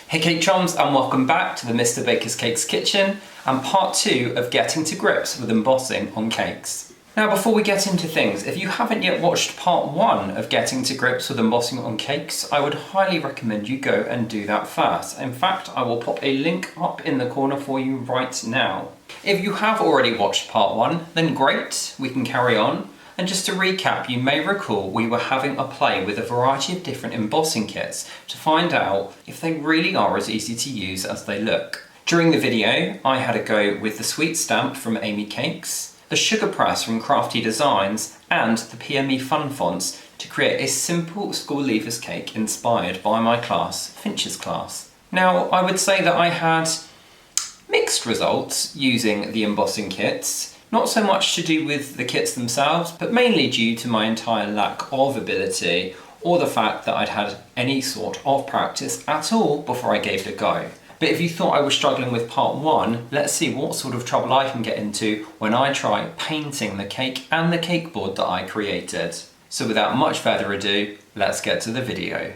Hey Cake Chums, and welcome back to the Mr. Baker's Cakes kitchen and part 2 of getting to grips with embossing on cakes. Now before we get into things, if you haven't yet watched part 1 of getting to grips with embossing on cakes, I would highly recommend you go and do that first. In fact, I will pop a link up in the corner for you right now. If you have already watched part 1, then great, we can carry on. And just to recap, you may recall we were having a play with a variety of different embossing kits to find out if they really are as easy to use as they look. During the video, I had a go with the sweet stamp from AmyCakes, the sugar press from Crafty Designs, and the PME Fun Fonts to create a simple school leavers cake inspired by my class, Finch's class. Now, I would say that I had mixed results using the embossing kits. Not so much to do with the kits themselves, but mainly due to my entire lack of ability or the fact that I'd had any sort of practice at all before I gave it a go. But if you thought I was struggling with part 1, let's see what sort of trouble I can get into when I try painting the cake and the cake board that I created. So without much further ado, let's get to the video.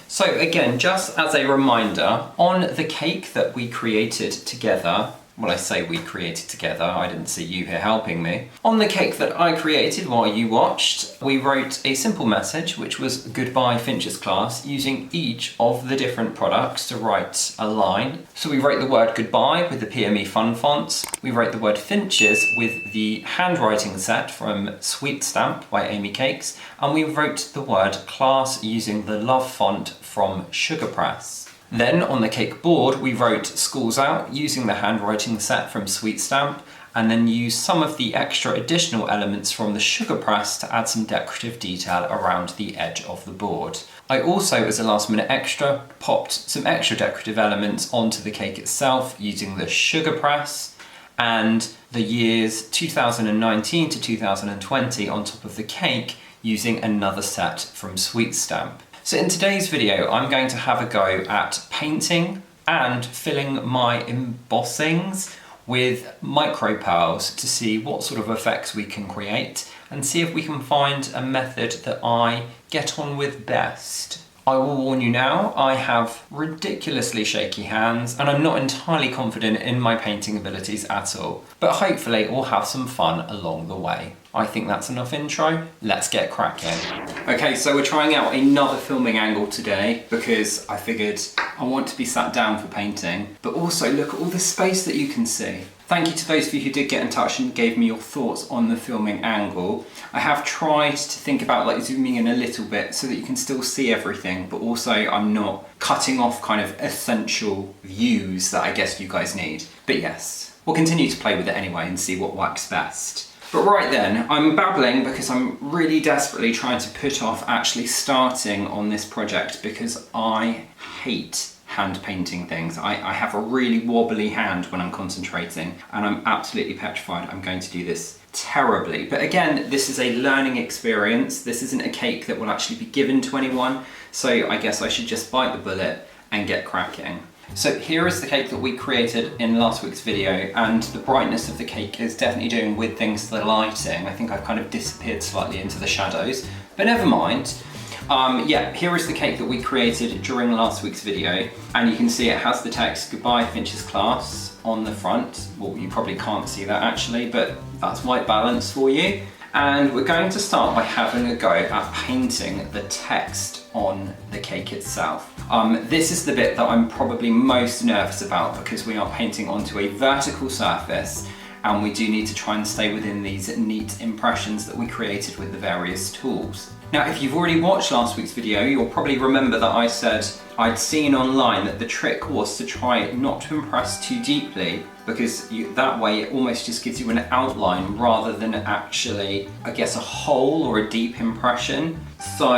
So again, just as a reminder, on the cake that we created together, well, I say we created together, I didn't see you here helping me. On the cake that I created while you watched, we wrote a simple message, which was goodbye Finch's class, using each of the different products to write a line. So we wrote the word goodbye with the PME Fun Fonts, we wrote the word Finch's with the handwriting set from Sweet Stamp by AmyCakes, and we wrote the word class using the love font from Sugar Press. Then on the cake board, we wrote schools out using the handwriting set from Sweet Stamp, and then used some of the extra additional elements from the Sugar Press to add some decorative detail around the edge of the board. I also, as a last minute extra, popped some extra decorative elements onto the cake itself using the Sugar Press and the years 2019 to 2020 on top of the cake using another set from Sweet Stamp. So in today's video, I'm going to have a go at painting and filling my embossings with micro pearls to see what sort of effects we can create and see if we can find a method that I get on with best. I will warn you now, I have ridiculously shaky hands and I'm not entirely confident in my painting abilities at all, but hopefully we'll have some fun along the way. I think that's enough intro, let's get cracking. Okay, so we're trying out another filming angle today because I figured I want to be sat down for painting, but also look at all the space that you can see. Thank you to those of you who did get in touch and gave me your thoughts on the filming angle. I have tried to think about like zooming in a little bit so that you can still see everything, but also I'm not cutting off kind of essential views that I guess you guys need. But yes, we'll continue to play with it anyway and see what works best. But right then, I'm babbling because I'm really desperately trying to put off actually starting on this project because I hate hand painting things. I have a really wobbly hand when I'm concentrating and I'm absolutely petrified I'm going to do this terribly. But again, this is a learning experience. This isn't a cake that will actually be given to anyone, so I guess I should just bite the bullet and get cracking. So here is the cake that we created in last week's video, and the brightness of the cake is definitely doing weird things to the lighting. I think I've kind of disappeared slightly into the shadows, but never mind. Yeah, here is the cake that we created during last week's video, and you can see it has the text goodbye Finch's class on the front. Well, you probably can't see that actually, but that's white balance for you. And we're going to start by having a go at painting the text on the cake itself. This is the bit that I'm probably most nervous about because we are painting onto a vertical surface and we do need to try and stay within these neat impressions that we created with the various tools. Now, if you've already watched last week's video, you'll probably remember that I said I'd seen online that the trick was to try not to impress too deeply because that way it almost just gives you an outline rather than actually, I guess, a whole or a deep impression. So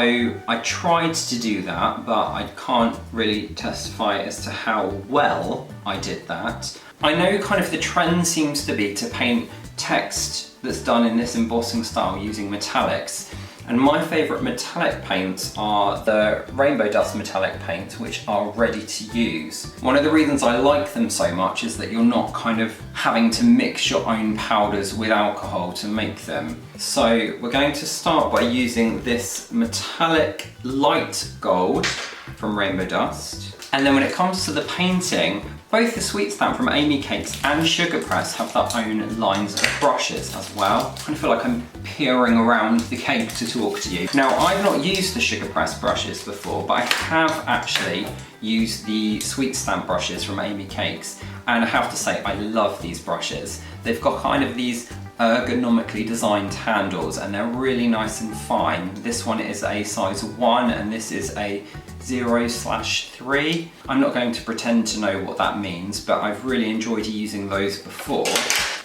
I tried to do that, but I can't really testify as to how well I did that. I know kind of the trend seems to be to paint text that's done in this embossing style using metallics. And my favourite metallic paints are the Rainbow Dust metallic paints, which are ready to use. One of the reasons I like them so much is that you're not kind of having to mix your own powders with alcohol to make them. So we're going to start by using this metallic light gold from Rainbow Dust. And then when it comes to the painting, both the Sweet Stamp from AmyCakes and Sugar Press have their own lines of brushes as well. I kind of feel like I'm peering around the cake to talk to you. Now, I've not used the Sugar Press brushes before, but I have actually used the Sweet Stamp brushes from AmyCakes, and I have to say, I love these brushes. They've got kind of these ergonomically designed handles, and they're really nice and fine. This one is a size 1, and this is a 0/3. I'm not going to pretend to know what that means, but I've really enjoyed using those before.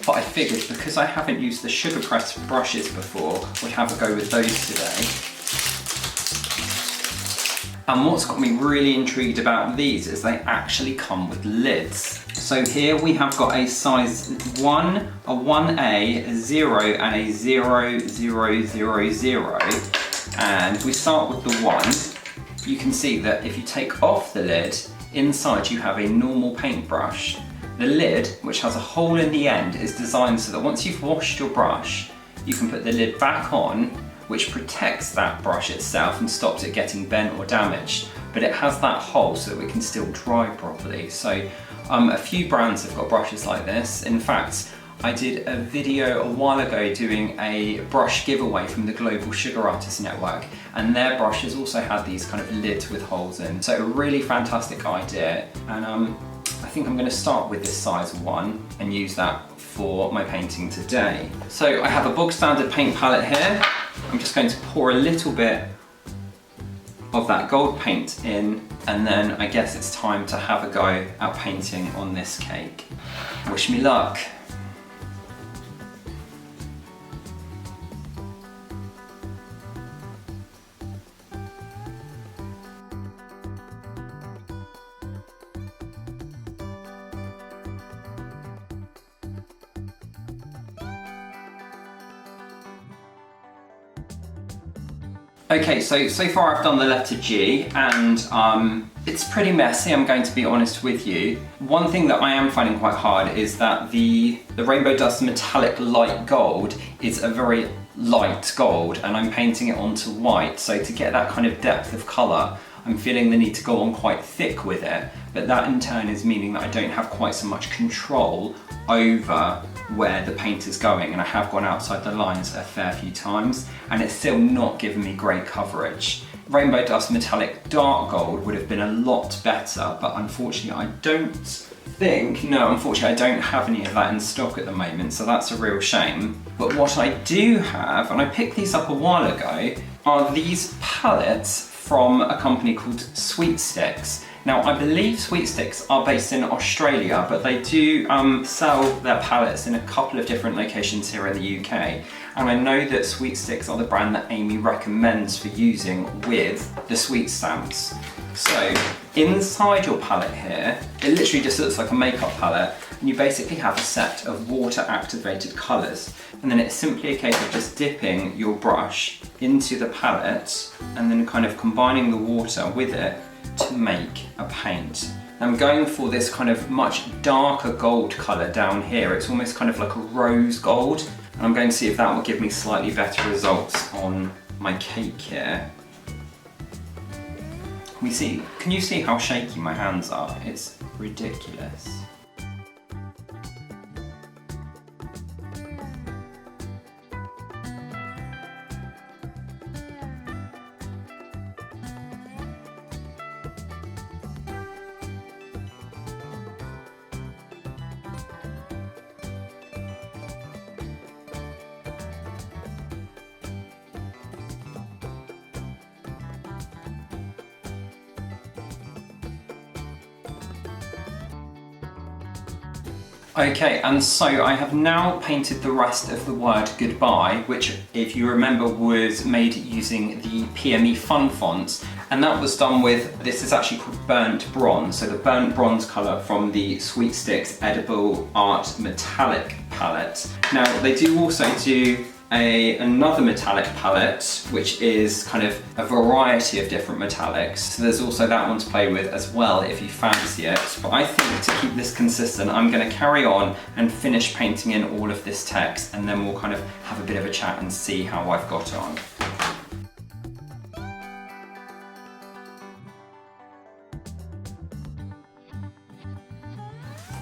But I figured because I haven't used the Sugar Press brushes before, we'd have a go with those today. And what's got me really intrigued about these is they actually come with lids. So here we have got a size 1, a 1A, a 0, and a 0,000. And if we start with the 1, you can see that if you take off the lid, inside you have a normal paintbrush. The lid, which has a hole in the end, is designed so that once you've washed your brush, you can put the lid back on, which protects that brush itself and stops it getting bent or damaged. But it has that hole so that it can still dry properly. So a few brands have got brushes like this. In fact, I did a video a while ago doing a brush giveaway from the Global Sugar Artists Network, and their brushes also had these kind of lids with holes in. So a really fantastic idea, and I think I'm going to start with this size 1 and use that for my painting today. So I have a bog standard paint palette here. I'm just going to pour a little bit of that gold paint in, and then I guess it's time to have a go at painting on this cake. Wish me luck. Okay, so far I've done the letter G, and it's pretty messy, I'm going to be honest with you. One thing that I am finding quite hard is that the Rainbow Dust metallic light gold is a very light gold, and I'm painting it onto white, so to get that kind of depth of colour, I'm feeling the need to go on quite thick with it, but that in turn is meaning that I don't have quite so much control over where the paint is going, and I have gone outside the lines a fair few times, and it's still not giving me great coverage. Rainbow Dust metallic dark gold would have been a lot better, but unfortunately I don't have any of that in stock at the moment, so that's a real shame. But what I do have, and I picked these up a while ago, are these palettes from a company called Sweet Sticks. Now, I believe Sweet Sticks are based in Australia, but they do sell their palettes in a couple of different locations here in the UK. And I know that Sweet Sticks are the brand that Amy recommends for using with the Sweet Stamps. So, inside your palette here, it literally just looks like a makeup palette, and you basically have a set of water-activated colours. And then it's simply a case of just dipping your brush into the palette, and then kind of combining the water with it to make a paint. I'm going for this kind of much darker gold colour down here. It's almost kind of like a rose gold, and I'm going to see if that will give me slightly better results on my cake here. Can you see how shaky my hands are? It's ridiculous. Okay, and so I have now painted the rest of the word goodbye, which, if you remember, was made using the PME Fun Fonts, and that was done with, this is actually called burnt bronze, so the burnt bronze colour from the Sweet Sticks Edible Art Metallic palette. Now, they do also do another metallic palette, which is kind of a variety of different metallics. So there's also that one to play with as well if you fancy it. But I think to keep this consistent, I'm going to carry on and finish painting in all of this text, and then we'll kind of have a bit of a chat and see how I've got on.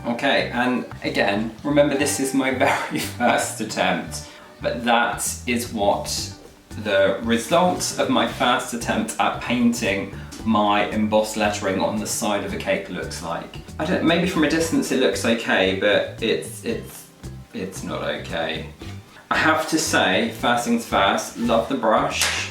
Okay, and again, remember this is my very first attempt, but that is what the results of my first attempt at painting my embossed lettering on the side of a cake looks like. I don't, maybe from a distance it looks okay, but it's not okay. I have to say, first things first, love the brush,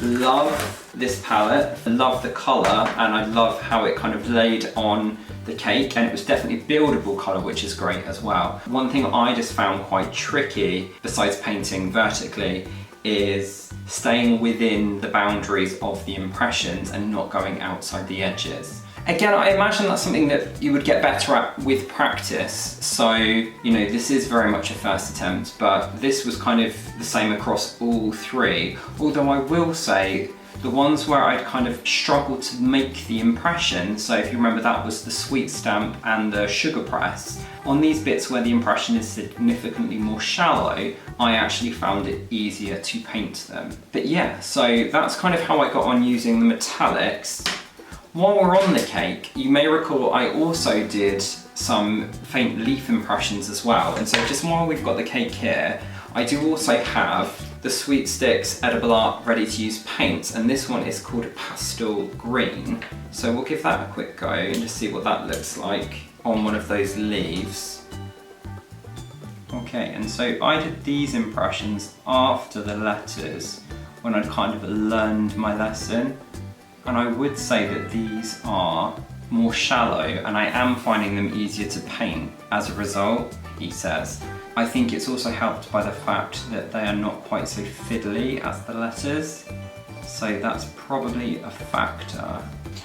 love this palette, love the colour, and I love how it kind of laid on the cake, and it was definitely buildable colour, which is great as well. One thing I just found quite tricky, besides painting vertically, is staying within the boundaries of the impressions and not going outside the edges. Again, I imagine that's something that you would get better at with practice. So, you know, this is very much a first attempt, but this was kind of the same across all three. Although I will say, the ones where I'd kind of struggled to make the impression, so if you remember that was the sweet stamp and the sugar press, on these bits where the impression is significantly more shallow, I actually found it easier to paint them. But yeah, so that's kind of how I got on using the metallics. While we're on the cake, you may recall I also did some faint leaf impressions as well. And so just while we've got the cake here, I do also have the Sweet Sticks Edible Art Ready to Use paints, and this one is called Pastel Green. So we'll give that a quick go and just see what that looks like on one of those leaves. Okay, and so I did these impressions after the letters when I'd kind of learned my lesson. And I would say that these are more shallow, and I am finding them easier to paint as a result, he says. I think it's also helped by the fact that they are not quite so fiddly as the letters, so that's probably a factor.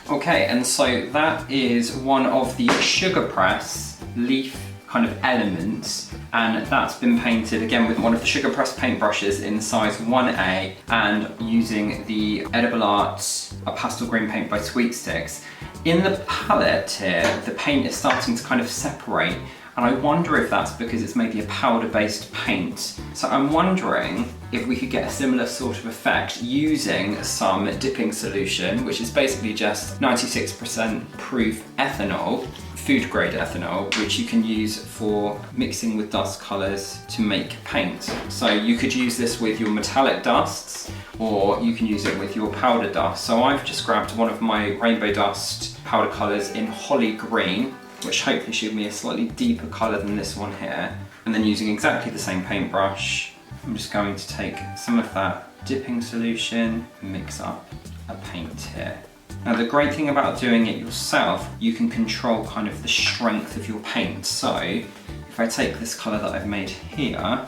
Okay, and so that is one of the sugar press leaf kind of elements, and that's been painted again with one of the sugar press paintbrushes in size 1A and using the Edible Art a pastel green paint by Sweet Sticks. In the palette here, the paint is starting to kind of separate, and I wonder if that's because it's maybe a powder-based paint. So I'm wondering if we could get a similar sort of effect using some dipping solution, which is basically just 96% proof ethanol, food grade ethanol, which you can use for mixing with dust colours to make paint. So you could use this with your metallic dusts, or you can use it with your powder dust. So I've just grabbed one of my rainbow dust powder colours in Holly Green, which hopefully should be a slightly deeper colour than this one here. And then using exactly the same paintbrush, I'm just going to take some of that dipping solution and mix up a paint here. Now the great thing about doing it yourself, you can control kind of the strength of your paint. So if I take this colour that I've made here, I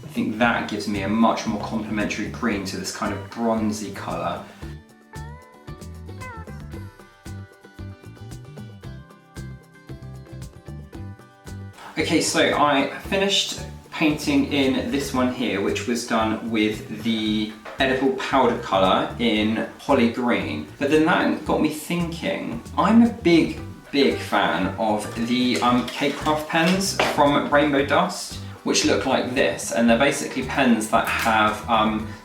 think that gives me a much more complementary green to this kind of bronzy colour. Okay, so I finished painting in this one here, which was done with the edible powder colour in Holly Green. But then that got me thinking, I'm a big fan of the Cake Craft pens from Rainbow Dust, which look like this, and they're basically pens that have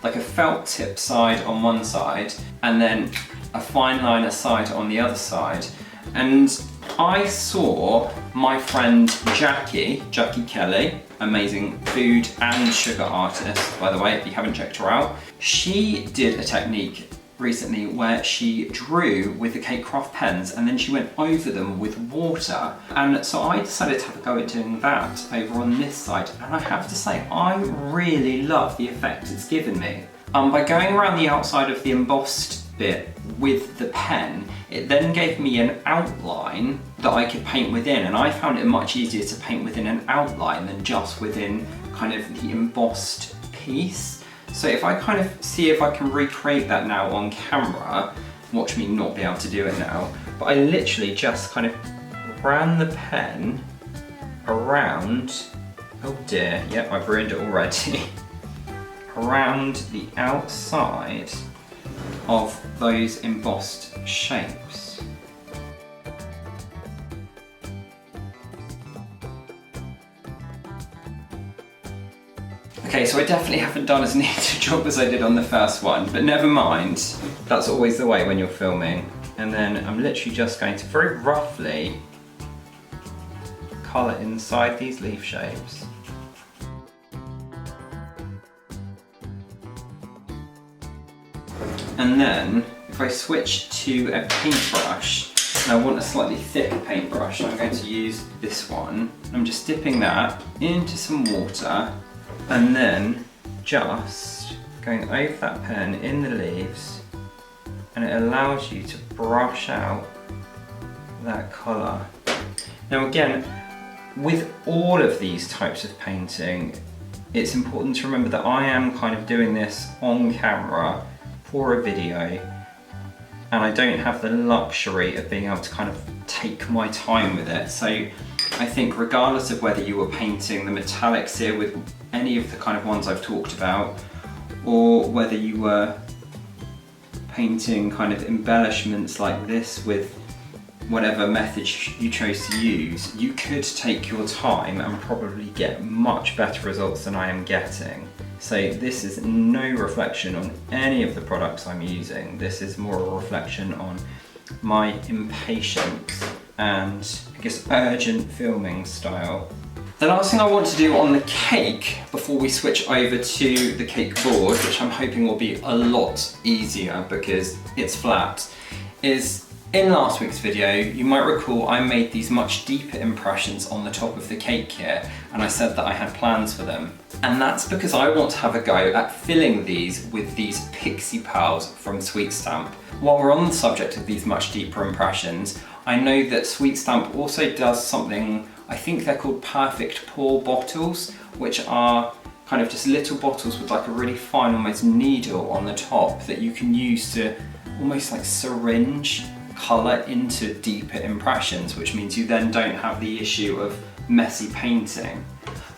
like a felt tip side on one side and then a fine liner side on the other side. And I saw my friend Jackie Kelly, amazing food and sugar artist, by the way, if you haven't checked her out. She did a technique recently where she drew with the Cake Craft pens and then she went over them with water. And so I decided to have a go at doing that over on this side. And I have to say, I really love the effect it's given me. By going around the outside of the embossed bit with the pen, it then gave me an outline that I could paint within, and I found it much easier to paint within an outline than just within kind of the embossed piece. So if I kind of see if I can recreate that now on camera, watch me not be able to do it now, but I literally just kind of ran the pen around oh dear, yep, I've ruined it already. Around the outside of those embossed shapes. Okay, so I definitely haven't done as neat a job as I did on the first one, but never mind. That's always the way when you're filming. And then I'm literally just going to very roughly colour inside these leaf shapes. And then if I switch to a paintbrush, and I want a slightly thicker paintbrush, I'm going to use this one. I'm just dipping that into some water and then just going over that pen in the leaves, and it allows you to brush out that colour. Now again, with all of these types of painting, it's important to remember that I am kind of doing this on camera for a video, and I don't have the luxury of being able to kind of take my time with it. So I think regardless of whether you were painting the metallics here with any of the kind of ones I've talked about, or whether you were painting kind of embellishments like this with whatever method you chose to use, you could take your time and probably get much better results than I am getting. So this is no reflection on any of the products I'm using. This is more a reflection on my impatience and I guess urgent filming style. The last thing I want to do on the cake before we switch over to the cake board, which I'm hoping will be a lot easier because it's flat, is in last week's video, you might recall I made these much deeper impressions on the top of the cake here, and I said that I had plans for them. And that's because I want to have a go at filling these with these pixie pearls from Sweet Stamp. While we're on the subject of these much deeper impressions, I know that Sweet Stamp also does something, I think they're called perfect pour bottles, which are kind of just little bottles with like a really fine almost needle on the top that you can use to almost like syringe colour into deeper impressions, which means you then don't have the issue of messy painting.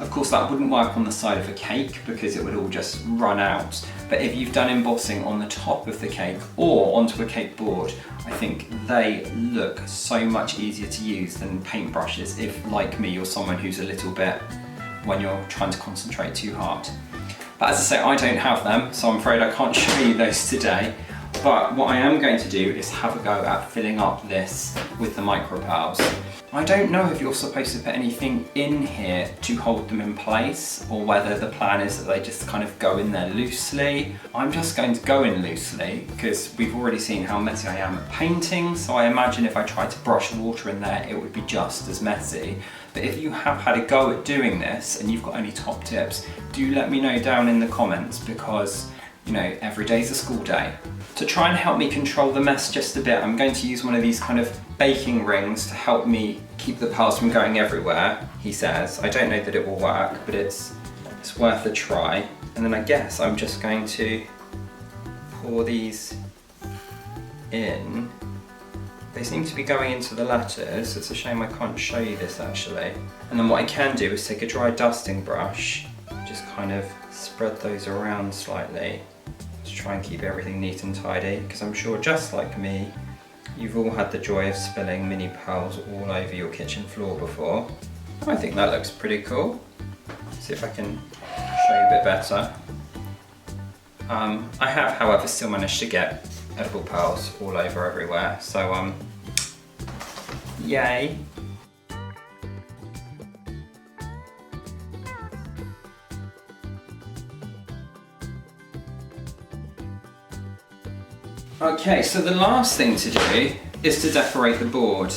Of course that wouldn't work on the side of a cake because it would all just run out, but if you've done embossing on the top of the cake or onto a cake board, I think they look so much easier to use than paintbrushes if, like me, you're someone who's a little bit when you're trying to concentrate too hard. But as I say, I don't have them, so I'm afraid I can't show you those today. But what I am going to do is have a go at filling up this with the micro pearls. I don't know if you're supposed to put anything in here to hold them in place, or whether the plan is that they just kind of go in there loosely. I'm just going to go in loosely because we've already seen how messy I am at painting, so I imagine if I tried to brush water in there it would be just as messy. But if you have had a go at doing this and you've got any top tips, do let me know down in the comments, because you know, every day's a school day. To try and help me control the mess just a bit, I'm going to use one of these kind of baking rings to help me keep the pearls from going everywhere, he says. I don't know that it will work, but it's worth a try. And then I guess I'm just going to pour these in. They seem to be going into the letters. It's a shame I can't show you this actually. And then what I can do is take a dry dusting brush, just kind of spread those around slightly to try and keep everything neat and tidy, because I'm sure just like me, you've all had the joy of spilling mini pearls all over your kitchen floor before. I think that looks pretty cool. See if I can show you a bit better. I have, however, still managed to get edible pearls all over everywhere, so yay. Okay, so the last thing to do is to decorate the board.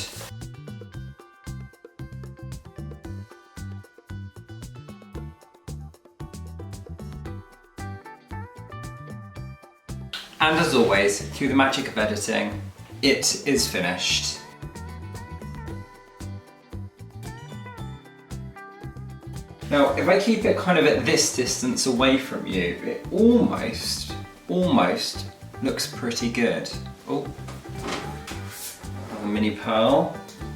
And as always, through the magic of editing, it is finished. Now, if I keep it kind of at this distance away from you, it almost looks pretty good. Oh, another mini pearl.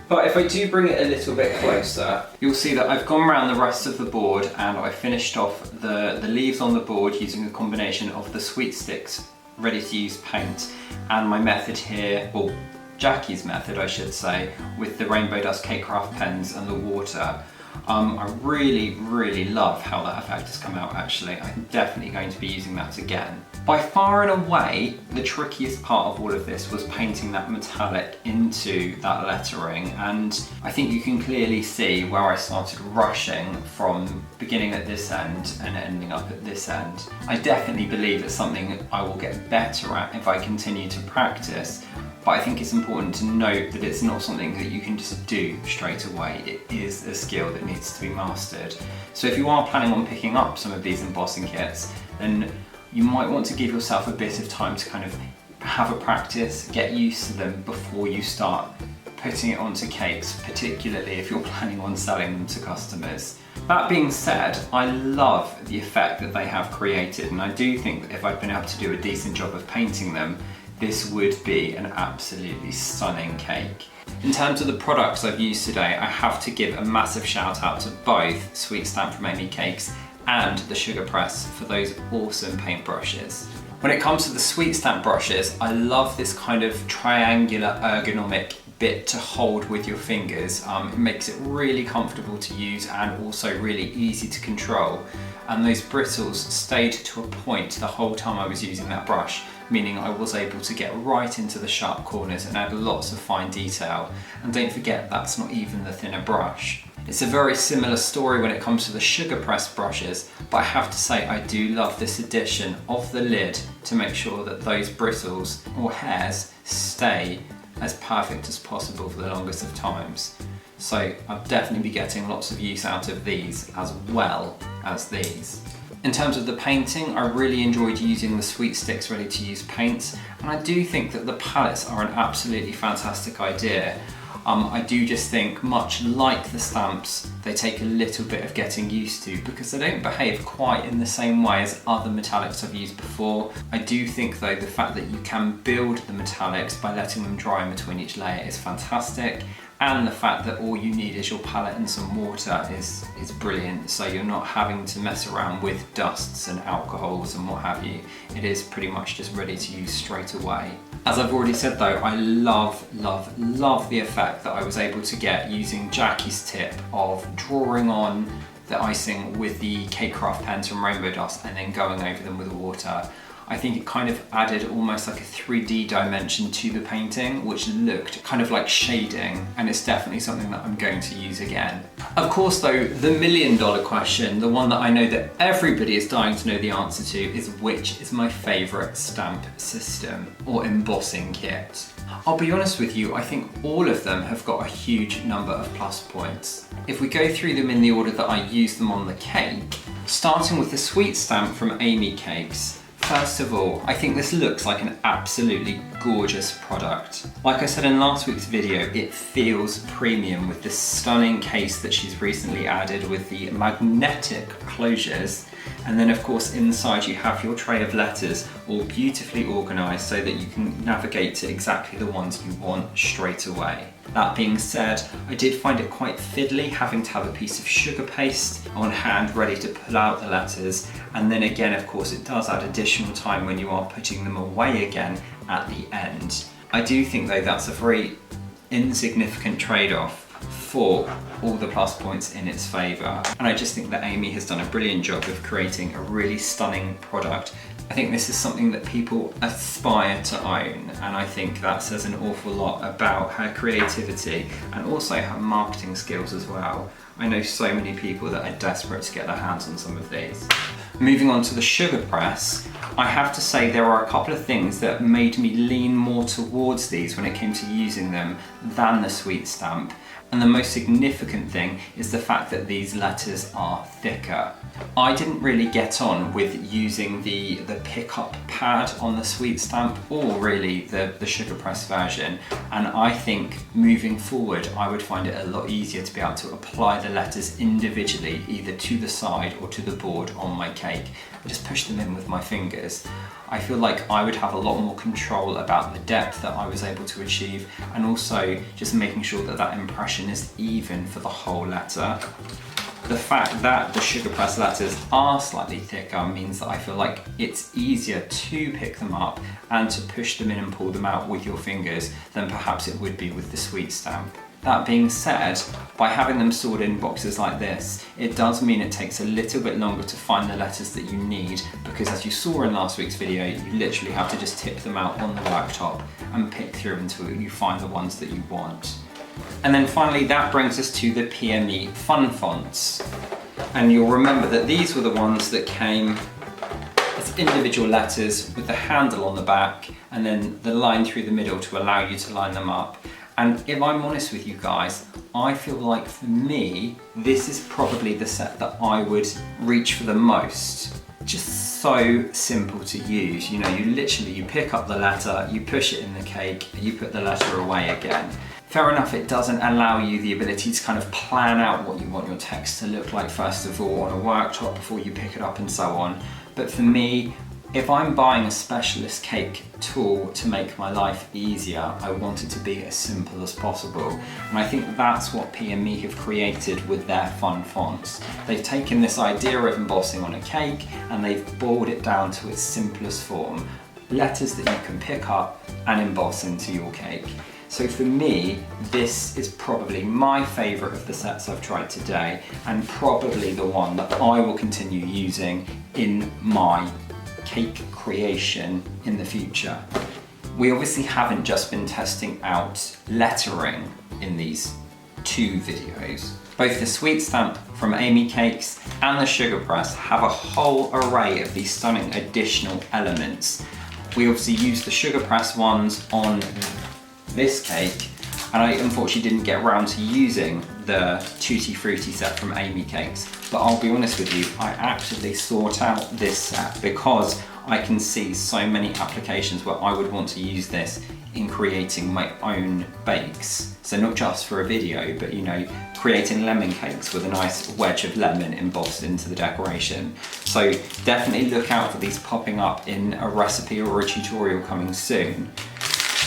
But if I do bring it a little bit closer, you'll see that I've gone around the rest of the board and I finished off the leaves on the board using a combination of the Sweet Sticks ready to use paint and my method here, well, Jackie's method I should say, with the Rainbow Dust Cake Craft pens and the water. I really love how that effect has come out actually. I'm definitely going to be using that again. By far and away, the trickiest part of all of this was painting that metallic into that lettering, and I think you can clearly see where I started rushing from beginning at this end and ending up at this end. I definitely believe it's something I will get better at if I continue to practice. But I think it's important to note that it's not something that you can just do straight away. It is a skill that needs to be mastered. So if you are planning on picking up some of these embossing kits, then you might want to give yourself a bit of time to kind of have a practice, get used to them before you start putting it onto cakes, particularly if you're planning on selling them to customers. That being said, I love the effect that they have created, and I do think that if I'd been able to do a decent job of painting them, this would be an absolutely stunning cake. In terms of the products I've used today, I have to give a massive shout out to both Sweet Stamp from AmyCakes and the Sugar Press for those awesome paintbrushes. When it comes to the Sweet Stamp brushes, I love this kind of triangular ergonomic bit to hold with your fingers. It makes it really comfortable to use and also really easy to control. And those bristles stayed to a point the whole time I was using that brush, meaning I was able to get right into the sharp corners and add lots of fine detail. And don't forget, that's not even the thinner brush. It's a very similar story when it comes to the Sugar Press brushes, but I have to say I do love this addition of the lid to make sure that those bristles or hairs stay as perfect as possible for the longest of times. So I'll definitely be getting lots of use out of these as well as these. In terms of the painting, I really enjoyed using the Sweet Sticks ready to use paints, and I do think that the palettes are an absolutely fantastic idea. I do just think, much like the stamps, they take a little bit of getting used to because they don't behave quite in the same way as other metallics I've used before. I do think though the fact that you can build the metallics by letting them dry in between each layer is fantastic, and the fact that all you need is your palette and some water is brilliant, so you're not having to mess around with dusts and alcohols and what have you. It is pretty much just ready to use straight away. As I've already said though, I love the effect that I was able to get using Jackie's tip of drawing on the icing with the Cake Craft pens from Rainbow Dust and then going over them with water. I think it kind of added almost like a 3D dimension to the painting, which looked kind of like shading, and it's definitely something that I'm going to use again. Of course though, the $1,000,000 question, the one that I know that everybody is dying to know the answer to, is which is my favourite stamp system or embossing kit. I'll be honest with you, I think all of them have got a huge number of plus points. If we go through them in the order that I used them on the cake, starting with the Sweet Stamp from AmyCakes. First of all, I think this looks like an absolutely gorgeous product. Like I said in last week's video, it feels premium with this stunning case that she's recently added with the magnetic closures. And then of course inside you have your tray of letters all beautifully organised so that you can navigate to exactly the ones you want straight away. That being said, I did find it quite fiddly having to have a piece of sugar paste on hand ready to pull out the letters, and then again of course it does add additional time when you are putting them away again at the end. I do think though that's a very insignificant trade-off for all the plus points in its favour, and I just think that Amy has done a brilliant job of creating a really stunning product. I think this is something that people aspire to own, and I think that says an awful lot about her creativity and also her marketing skills as well. I know so many people that are desperate to get their hands on some of these. Moving on to the Sugar Press, I have to say there are a couple of things that made me lean more towards these when it came to using them than the Sweet Stamp. And the most significant thing is the fact that these letters are thicker. I didn't really get on with using the pickup pad on the Sweet Stamp or really the Sugar Press version, and I think moving forward I would find it a lot easier to be able to apply the letters individually either to the side or to the board on my cake. cake and just push them in with my fingers, I feel like I would have a lot more control about the depth that I was able to achieve, and also just making sure that that impression is even for the whole letter. The fact that the sugar press letters are slightly thicker means that I feel like it's easier to pick them up and to push them in and pull them out with your fingers than perhaps it would be with the sweet stamp. That being said, by having them stored in boxes like this, it does mean it takes a little bit longer to find the letters that you need, because as you saw in last week's video, you literally have to just tip them out on the worktop and pick through until you find the ones that you want. And then finally, that brings us to the PME Fun Fonts. And you'll remember that these were the ones that came as individual letters with the handle on the back and then the line through the middle to allow you to line them up. And if I'm honest with you guys, I feel like for me, this is probably the set that I would reach for the most. Just so simple to use. You know, you pick up the letter, you push it in the cake, you put the letter away again. Fair enough, it doesn't allow you the ability to kind of plan out what you want your text to look like first of all on a worktop before you pick it up and so on. But for me, if I'm buying a specialist cake tool to make my life easier, I want it to be as simple as possible. And I think that's what PME have created with their fun fonts. They've taken this idea of embossing on a cake and they've boiled it down to its simplest form. Letters that you can pick up and emboss into your cake. So for me, this is probably my favourite of the sets I've tried today, and probably the one that I will continue using in my cake creation in the future. We obviously haven't just been testing out lettering in these two videos. Both the sweet stamp from AmyCakes and the sugar press have a whole array of these stunning additional elements. We obviously used the sugar press ones on this cake, and I unfortunately didn't get around to using the Tutti Frutti set from AmyCakes, but I'll be honest with you, I actively sought out this set because I can see so many applications where I would want to use this in creating my own bakes. So not just for a video, but you know, creating lemon cakes with a nice wedge of lemon embossed into the decoration. So definitely look out for these popping up in a recipe or a tutorial coming soon.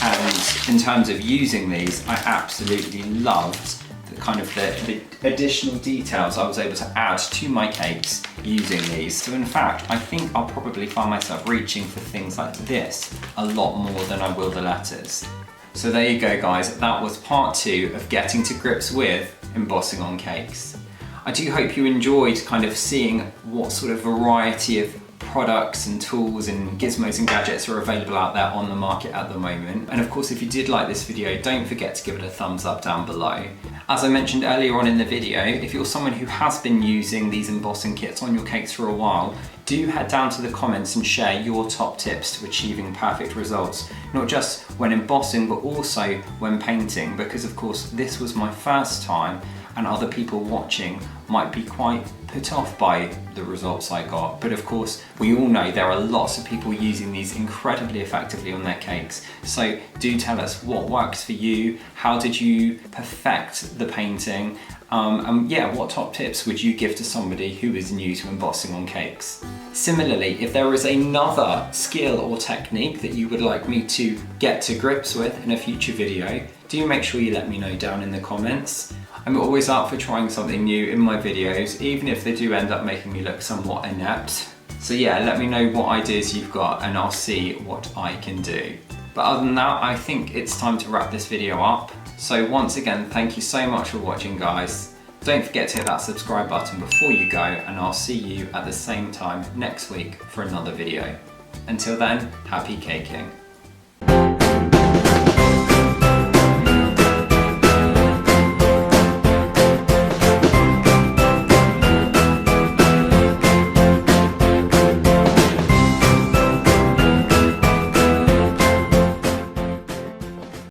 And in terms of using these, I absolutely loved the additional details I was able to add to my cakes using these. So in fact, I think I'll probably find myself reaching for things like this a lot more than I will the letters. So there you go guys, that was part 2 of getting to grips with embossing on cakes. I do hope you enjoyed kind of seeing what sort of variety of products and tools and gizmos and gadgets are available out there on the market at the moment. And of course, if you did like this video, don't forget to give it a thumbs up down below. As I mentioned earlier on in the video, if you're someone who has been using these embossing kits on your cakes for a while, do head down to the comments and share your top tips to achieving perfect results, not just when embossing, but also when painting, because of course this was my first time and other people watching might be quite put off by the results I got. But of course, we all know there are lots of people using these incredibly effectively on their cakes. So do tell us what works for you, how did you perfect the painting, and yeah, what top tips would you give to somebody who is new to embossing on cakes? Similarly, if there is another skill or technique that you would like me to get to grips with in a future video, do make sure you let me know down in the comments. I'm always up for trying something new in my videos, even if they do end up making me look somewhat inept. So yeah, let me know what ideas you've got and I'll see what I can do. But other than that, I think it's time to wrap this video up. So once again, thank you so much for watching guys. Don't forget to hit that subscribe button before you go, and I'll see you at the same time next week for another video. Until then, happy caking.